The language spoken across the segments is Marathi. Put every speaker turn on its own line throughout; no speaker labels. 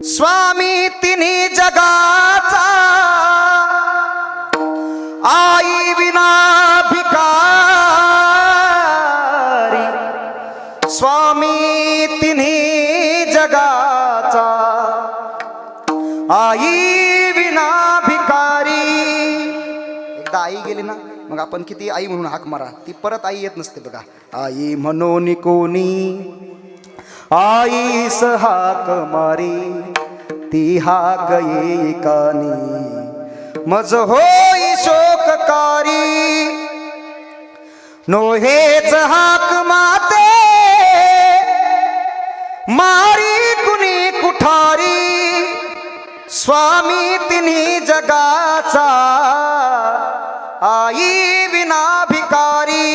स्वामी तिन्ही जगाचा आई विना भिकारी। स्वामी तिन्ही जगाचा आई विना भिकारी। एकदा आई गेली ना मग आपण किती आई म्हणून हाक मारा ती परत आई येत नसते बघा। आई म्हणून कोणी आईस हाक मारी ती हाक येई कानी मज होई शोककारी। नोहेच हाक माते मारी कुणी कुठारी। स्वामी तिन्ही जगाचा आई विना भिकारी।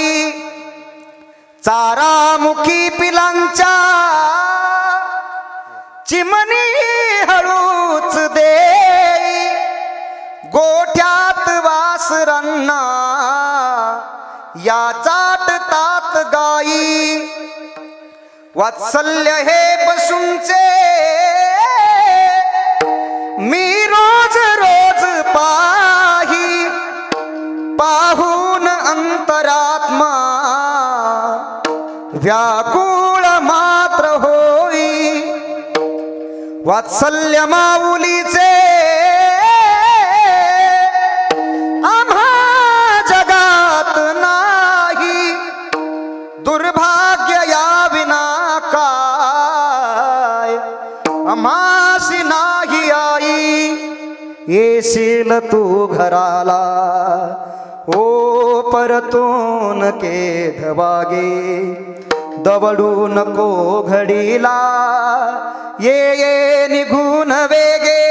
चारामुखी पिलांच्या चिमणी हळूच देई। गोठ्यात वासरांना या चाटतात गाई। वात्सल्य हे पशूंचे मी रोज रोज पाही। पाहून अंतरात्मा व्याकुळ मात्र होई। वात्सल्य माऊलीचे आम्हा जगात नाही। दुर्भाग्य या विना काय आम्हासी नाही आई। येशील तू घराला ओ परतून केधवागे। दवडू नको घडीला ये निघून वेगे।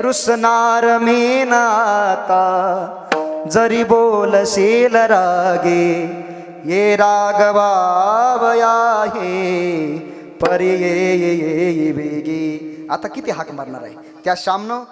रुसणार मी नाता जरी बोलशील रागे। ये रागवावया हे परी ये वेगी। आता किती हाक मारणार आहे त्या श्यामनं